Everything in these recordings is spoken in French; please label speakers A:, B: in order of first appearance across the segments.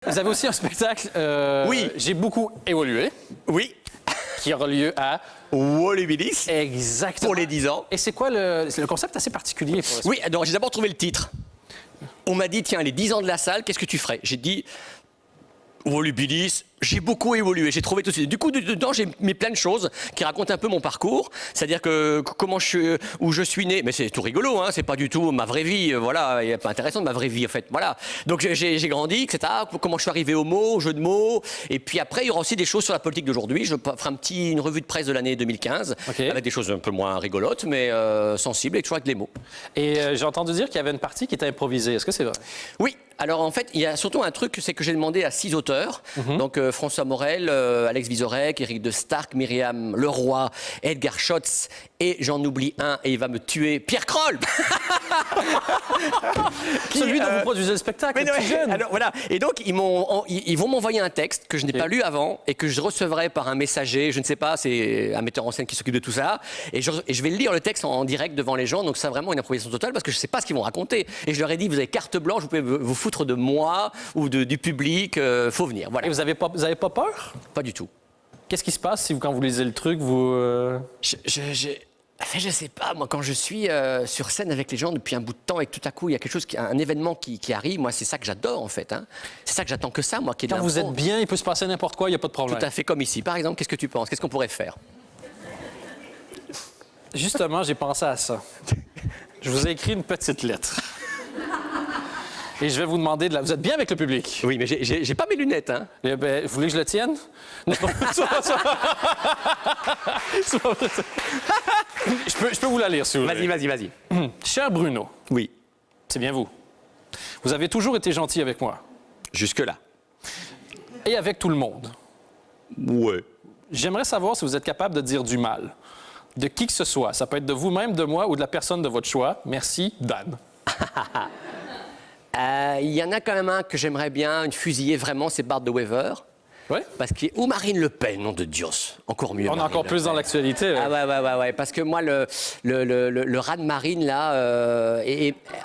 A: vous avez aussi un spectacle,
B: Oui.
A: J'ai beaucoup évolué,
B: Oui,
A: qui aura lieu à...
B: Volubilis,
A: Exactement.
B: pour les 10 ans.
A: Et c'est quoi le concept assez particulier pour
B: Oui, alors j'ai d'abord trouvé le titre. On m'a dit, tiens, les 10 ans de la salle, qu'est-ce que tu ferais? J'ai dit, Volubilis, j'ai beaucoup évolué, j'ai trouvé tout de suite. Du coup, dedans, j'ai mis plein de choses qui racontent un peu mon parcours. C'est-à-dire que où je suis né, mais c'est tout rigolo, hein, c'est pas du tout ma vraie vie, voilà, il n'est pas intéressant de ma vraie vie, en fait, voilà. Donc j'ai grandi, etc., comment je suis arrivé aux mots, aux jeux de mots, et puis après, il y aura aussi des choses sur la politique d'aujourd'hui. Je ferai une revue de presse de l'année 2015,
A: Okay.
B: avec des choses un peu moins rigolotes, mais sensibles, et toujours avec des mots.
A: Et j'ai entendu dire qu'il y avait une partie qui était improvisée. Est-ce que c'est vrai?
B: Oui, alors en fait, il y a surtout un truc, c'est que j'ai demandé à 6 auteurs, donc François Morel, Alex Vizorek, Éric de Starck, Myriam Leroy, Edgar Schotz, et j'en oublie un, et il va me tuer, Pierre Kroll.
A: Celui dont vous produisez le spectacle, le petit jeune.
B: Alors voilà, et donc ils vont m'envoyer un texte que je n'ai pas lu avant et que je recevrai par un messager, je ne sais pas, c'est un metteur en scène qui s'occupe de tout ça, et je vais lire le texte en direct devant les gens, donc c'est vraiment une improvisation totale parce que je ne sais pas ce qu'ils vont raconter. Et je leur ai dit, vous avez carte blanche, vous pouvez vous foutre de moi ou du public, faut venir. Voilà.
A: Et vous avez pas peur?
B: Pas du tout.
A: Qu'est-ce qui se passe si quand vous lisez le truc, vous...
B: Je sais pas, moi, quand je suis sur scène avec les gens depuis un bout de temps et que tout à coup, il y a quelque chose, un événement qui arrive, moi, c'est ça que j'adore, en fait. Hein. C'est ça que j'attends que ça, moi, qui est de
A: Quand vous
B: l'impro.
A: êtes bien, il peut se passer n'importe quoi, il n'y a pas de problème.
B: Tout à fait comme ici. Par exemple, qu'est-ce que tu penses? Qu'est-ce qu'on pourrait faire?
A: Justement, j'ai pensé à ça. Je vous ai écrit une petite lettre. Et je vais vous demander Vous êtes bien avec le public?
B: Oui, mais j'ai pas mes lunettes, hein.
A: Eh ben, vous voulez que je le tienne? Non, c'est pas vrai. Je peux vous la lire, si vous voulez.
B: Vas-y.
A: Cher Bruno,
B: Oui,
A: c'est bien vous. Vous avez toujours été gentil avec moi.
B: jusque-là.
A: Et avec tout le monde.
B: Ouais.
A: J'aimerais savoir si vous êtes capable de dire du mal. De qui que ce soit. Ça peut être de vous-même, de moi ou de la personne de votre choix. Merci, Dan.
B: Il y en a quand même un que j'aimerais bien, une fusillée vraiment, c'est Bart de Wever.
A: Oui?
B: Parce qu'il est... Ou Marine Le Pen, nom de Dios. Encore mieux.
A: On est
B: Marine
A: encore
B: Le
A: plus
B: Pen.
A: dans l'actualité.
B: Ouais. Parce que moi, le rat de Marine, là,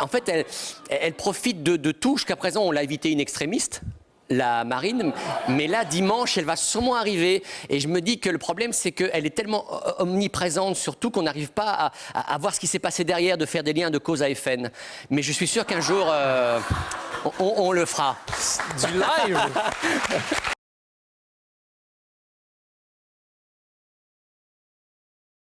B: en fait, elle profite de tout. Jusqu'à présent, on l'a évité une extrémiste, la Marine. Mais là, dimanche, elle va sûrement arriver. Et je me dis que le problème, c'est qu'elle est tellement omniprésente, surtout qu'on n'arrive pas à voir ce qui s'est passé derrière, de faire des liens de cause à effet. Mais je suis sûr qu'un jour, on le fera.
A: Du live!